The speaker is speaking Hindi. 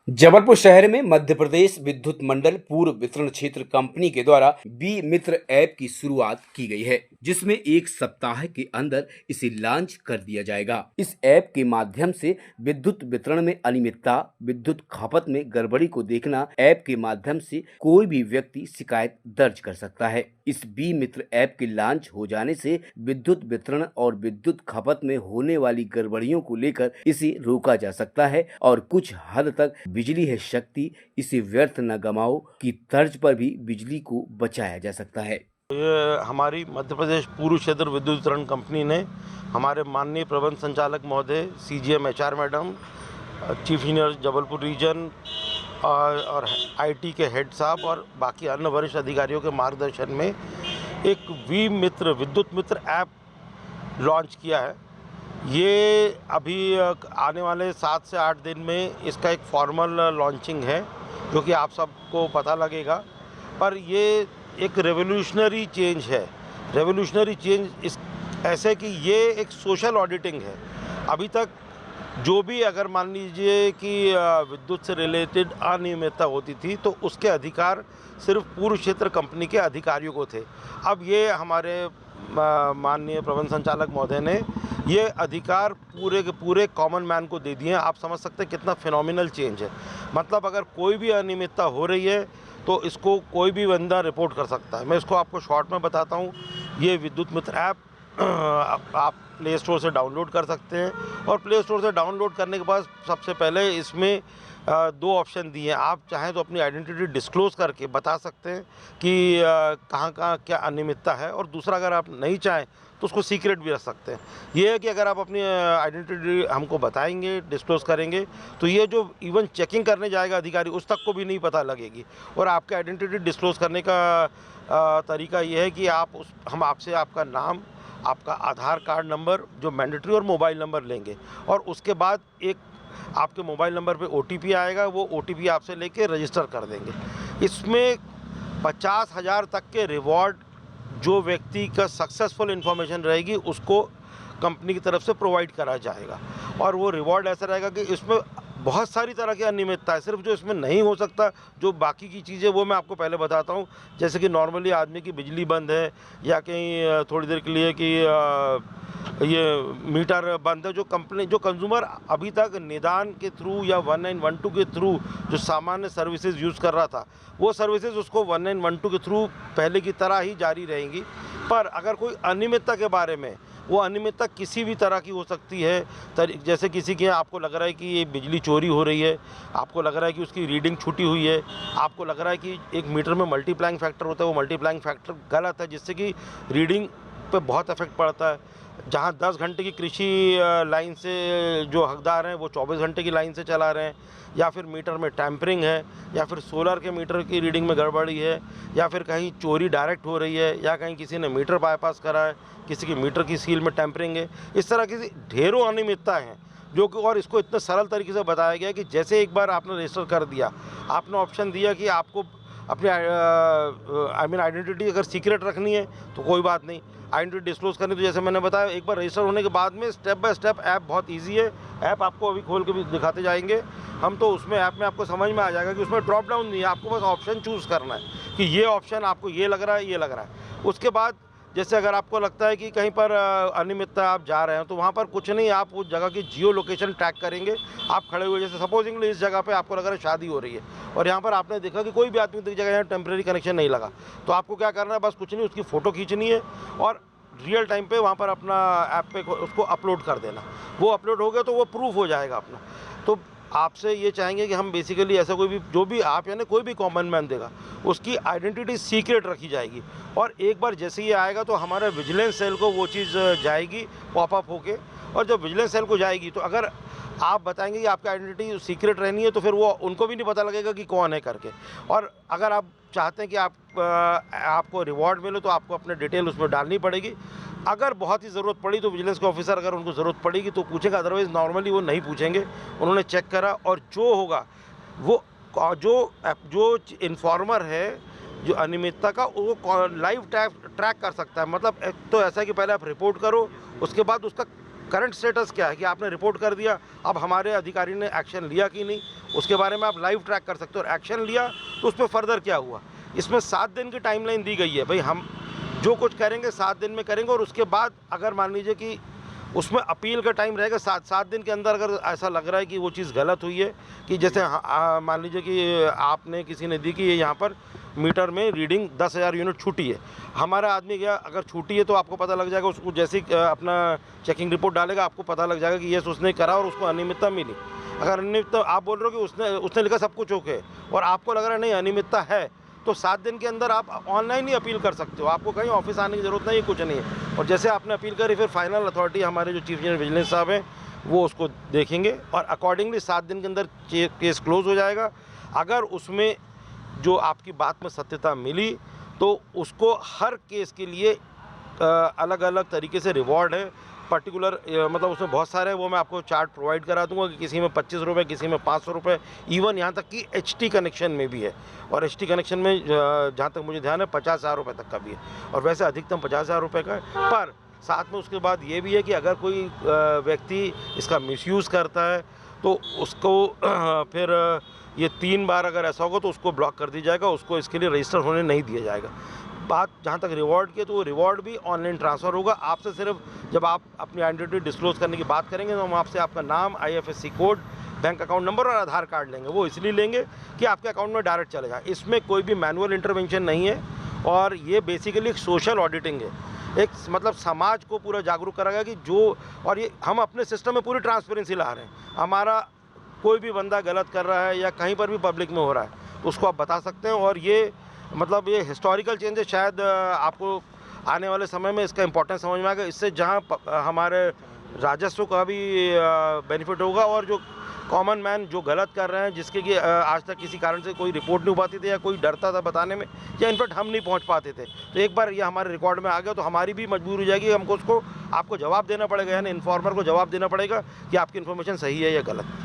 जबलपुर शहर में मध्य प्रदेश विद्युत मंडल पूर्व वितरण क्षेत्र कंपनी के द्वारा बी मित्र ऐप की शुरुआत की गई है, जिसमें एक सप्ताह के अंदर इसे लॉन्च कर दिया जाएगा। इस ऐप के माध्यम से विद्युत वितरण में अनियमितता, विद्युत खपत में गड़बड़ी को देखना, ऐप के माध्यम से कोई भी व्यक्ति शिकायत दर्ज कर सकता है। इस बी मित्र ऐप के लॉन्च हो जाने से विद्युत वितरण और विद्युत खपत में होने वाली गड़बड़ियों को लेकर इसे रोका जा सकता है और कुछ हद तक बिजली है शक्ति, इसे व्यर्थ न गमाओ की तर्ज पर भी बिजली को बचाया जा सकता है। ये हमारी मध्य प्रदेश पूर्व क्षेत्र विद्युत वितरण कंपनी ने हमारे माननीय प्रबंध संचालक महोदय CGM HR madam, chief engineer Jabalpur region और IT के हेड साहब और बाकी अन्य वरिष्ठ अधिकारियों के मार्गदर्शन में एक वी मित्र विद्युत मित्र ऐप लॉन्च किया है। ये अभी आने वाले 7 से 8 दिन में इसका एक फॉर्मल लॉन्चिंग है, जो कि आप सबको पता लगेगा। पर ये एक रेवोल्यूशनरी चेंज है। रेवोल्यूशनरी चेंज इस ऐसे कि ये एक सोशल ऑडिटिंग है। अभी तक जो भी अगर मान लीजिए कि विद्युत से रिलेटेड अनियमितता होती थी तो उसके अधिकार सिर्फ पूर्व क्षेत्र कंपनी के अधिकारियों को थे। अब ये हमारे माननीय प्रबंध संचालक महोदय ने ये अधिकार पूरे के पूरे कॉमन मैन को दे दिए हैं। आप समझ सकते हैं कितना फिनोमिनल चेंज है। मतलब अगर कोई भी अनियमितता हो रही है तो इसको कोई भी बंदा रिपोर्ट कर सकता है। मैं इसको आपको शॉर्ट में बताता हूँ। ये विद्युत मित्र ऐप आप प्ले स्टोर से डाउनलोड कर सकते हैं और प्ले स्टोर से डाउनलोड करने के बाद सबसे पहले इसमें 2 ऑप्शन दिए हैं। आप चाहें तो अपनी आइडेंटिटी डिस्क्लोज करके बता सकते हैं कि कहाँ क्या अनियमितता है, और दूसरा अगर आप नहीं चाहें तो उसको सीक्रेट भी रख सकते हैं। ये है कि अगर आप अपनी आइडेंटिटी हमको बताएंगे, डिस्क्लोज करेंगे, तो ये जो इवन चेकिंग करने जाएगा अधिकारी उस तक को भी नहीं पता लगेगी। और आपके आइडेंटिटी डिस्क्लोज करने का तरीका ये है कि हम आपसे आपका नाम, आपका आधार कार्ड नंबर जो मैंडेटरी और मोबाइल नंबर लेंगे, और उसके बाद एक आपके मोबाइल नंबर पे OTP आएगा। वो OTP आपसे लेके रजिस्टर कर देंगे। इसमें 50,000 तक के रिवॉर्ड जो व्यक्ति का सक्सेसफुल इन्फॉर्मेशन रहेगी उसको कंपनी की तरफ से प्रोवाइड करा जाएगा। और वो रिवॉर्ड ऐसा रहेगा कि इसमें बहुत सारी तरह की अनियमितता है। सिर्फ जो इसमें नहीं हो सकता, जो बाकी की चीज़ें वो मैं आपको पहले बताता हूँ। जैसे कि नॉर्मली आदमी की बिजली बंद है या कहीं थोड़ी देर के लिए कि ये मीटर बंद है, जो कंज्यूमर अभी तक निदान के थ्रू या 1912 के थ्रू जो सामान्य सर्विसेज यूज़ कर रहा था, वो सर्विसेज उसको 1912 के थ्रू पहले की तरह ही जारी रहेंगी। पर अगर कोई अनियमितता के बारे में, वो अनियमितता किसी भी तरह की हो सकती है। जैसे किसी के आपको लग रहा है कि ये बिजली चोरी हो रही है, आपको लग रहा है कि उसकी रीडिंग छूटी हुई है, आपको लग रहा है कि एक मीटर में मल्टीप्लाइंग फैक्टर होता है, वो मल्टीप्लाइंग फैक्टर गलत है, जिससे कि रीडिंग पे बहुत इफेक्ट पड़ता है। जहाँ 10 घंटे की कृषि लाइन से जो हकदार हैं वो 24 घंटे की लाइन से चला रहे हैं, या फिर मीटर में टैंपरिंग है, या फिर सोलर के मीटर की रीडिंग में गड़बड़ी है, या फिर कहीं चोरी डायरेक्ट हो रही है, या कहीं किसी ने मीटर बाईपास करा है, किसी की मीटर की सील में टैंपरिंग है। इस तरह की ढेरों अनियमितता हैं जो कि, और इसको इतने सरल तरीके से बताया गया कि जैसे एक बार आपने रजिस्टर कर दिया, आपने ऑप्शन दिया कि आपको अपनी आइडेंटिटी अगर सीक्रेट रखनी है तो कोई बात नहीं, आइडेंटिटी डिस्क्लोज करनी तो जैसे मैंने बताया एक बार रजिस्टर होने के बाद में स्टेप बाय स्टेप ऐप बहुत इजी है। ऐप आपको अभी खोल के भी दिखाते जाएंगे हम, तो उसमें ऐप में आपको समझ में आ जाएगा कि उसमें ड्रॉप डाउन नहीं है, आपको बस ऑप्शन चूज़ करना है कि ये ऑप्शन आपको ये लग रहा है, ये लग रहा है। उसके बाद जैसे अगर आपको लगता है कि कहीं पर अनियमितता आप जा रहे हैं, तो वहाँ पर कुछ नहीं, आप उस जगह की जियो लोकेशन ट्रैक करेंगे। आप खड़े हुए, जैसे सपोजिंगली इस जगह पे आपको लग रहा है शादी हो रही है, और यहाँ पर आपने देखा कि कोई भी आदमी की जगह यहाँ टेम्प्रेरी कनेक्शन नहीं लगा, तो आपको क्या करना है, बस कुछ नहीं, उसकी फ़ोटो खींचनी है और रियल टाइम पे वहाँ पर अपना ऐप पे उसको अपलोड कर देना। वो अपलोड हो गया तो वो प्रूफ हो जाएगा अपना। तो आपसे ये चाहेंगे कि हम बेसिकली ऐसा कोई भी, जो भी आप यानी कोई भी कॉमन मैन देगा, उसकी आइडेंटिटी सीक्रेट रखी जाएगी। और एक बार जैसे ही आएगा तो हमारे विजिलेंस सेल को वो चीज़ जाएगी पॉपअप होके, और जब विजिलेंस सेल को जाएगी तो अगर आप बताएंगे कि आपकी आइडेंटिटी सीक्रेट रहनी है तो फिर वो उनको भी नहीं पता लगेगा कि कौन है करके। और अगर आप चाहते हैं कि आपको रिवॉर्ड मिले तो आपको अपने डिटेल उसमें डालनी पड़ेगी। अगर बहुत ही ज़रूरत पड़ी तो विजिलेंस के ऑफिसर अगर उनको ज़रूरत पड़ेगी तो पूछेगा, अदरवाइज़ नॉर्मली वो नहीं पूछेंगे। उन्होंने चेक करा और जो होगा वो जो इन्फॉर्मर है जो अनियमितता का, वो लाइव ट्रैक कर सकता है। मतलब एक तो ऐसा है कि पहले आप रिपोर्ट करो, उसके बाद उसका करंट स्टेटस क्या है कि आपने रिपोर्ट कर दिया, अब हमारे अधिकारी ने एक्शन लिया कि नहीं, उसके बारे में आप लाइव ट्रैक कर सकते हो। और एक्शन लिया तो उस पर फर्दर क्या हुआ। इसमें 7 दिन की टाइमलाइन दी गई है। भाई हम जो कुछ करेंगे 7 दिन में करेंगे, और उसके बाद अगर मान लीजिए कि उसमें अपील का टाइम रहेगा 7 दिन के अंदर। अगर ऐसा लग रहा है कि वो चीज़ गलत हुई है, कि जैसे मान लीजिए कि आपने किसी ने दी कि यहाँ पर मीटर में रीडिंग 10,000 यूनिट छूटी है, हमारा आदमी गया, अगर छूटी है तो आपको पता लग जाएगा। उसको जैसे ही अपना चेकिंग रिपोर्ट डालेगा, आपको पता लग जाएगा कि यस उसने करा और उसको अनियमितता मिली। अगर अनियमितता आप बोल रहे हो कि उसने लिखा सब कुछ ओके, और आपको लग रहा है नहीं अनियमितता है, तो 7 दिन के अंदर आप ऑनलाइन ही अपील कर सकते हो। आपको कहीं ऑफिस आने की ज़रूरत नहीं है, कुछ नहीं है। और जैसे आपने अपील करी, फिर फाइनल अथॉरिटी हमारे जो चीफ इंजीनियर विजिलेंस साहब हैं वो उसको देखेंगे, और अकॉर्डिंगली 7 दिन के अंदर केस क्लोज हो जाएगा। अगर उसमें जो आपकी बात में सत्यता मिली, तो उसको हर केस के लिए अलग अलग तरीके से रिवॉर्ड है। पर्टिकुलर मतलब उसमें बहुत सारे हैं, वो मैं आपको चार्ट प्रोवाइड करा दूंगा कि किसी में 25 रुपये, किसी में 500 रुपये, इवन यहाँ तक कि HT कनेक्शन में भी है। और HT कनेक्शन में जहाँ तक मुझे ध्यान है 50,000 रुपये तक का भी है, और वैसे अधिकतम 50,000 रुपये का है। पर साथ में उसके बाद ये भी है कि अगर कोई व्यक्ति इसका मिसयूज़ करता है तो उसको फिर ये 3 बार अगर ऐसा होगा तो उसको ब्लॉक कर दिया जाएगा, उसको इसके लिए रजिस्टर होने नहीं दिया जाएगा। बात जहाँ तक रिवॉर्ड की है, तो वो रिवॉर्ड भी ऑनलाइन ट्रांसफ़र होगा। आपसे सिर्फ जब आप अपनी आइडेंटिटी डिस्क्लोज़ करने की बात करेंगे तो हम आपसे आपका नाम, IFSC code, bank account number और आधार कार्ड लेंगे। वो इसलिए लेंगे कि आपके अकाउंट में डायरेक्ट चलेगा। इसमें कोई भी मैनुअल इंटरवेंशन नहीं है, और ये बेसिकली एक सोशल ऑडिटिंग है। एक मतलब समाज को पूरा जागरूक कराएगा कि जो, और ये हम अपने सिस्टम में पूरी ट्रांसपेरेंसी ला रहे हैं। हमारा कोई भी बंदा गलत कर रहा है या कहीं पर भी पब्लिक में हो रहा है तो उसको आप बता सकते हैं। और ये मतलब ये हिस्टोरिकल चेंज है, शायद आपको आने वाले समय में इसका इम्पोर्टेंस समझ में आएगा। इससे जहाँ हमारे राजस्व का भी बेनिफिट होगा, और जो कॉमन मैन जो गलत कर रहे हैं, जिसके कि आज तक किसी कारण से कोई रिपोर्ट नहीं हो पाती थी, या कोई डरता था बताने में, या इनफैक्ट हम नहीं पहुंच पाते थे, तो एक बार ये हमारे रिकॉर्ड में आ गया तो हमारी भी मजबूरी हो जाएगी, हमको उसको आपको जवाब देना पड़ेगा, यानी इन्फॉर्मर को जवाब देना पड़ेगा कि आपकी इन्फॉर्मेशन सही है या गलत।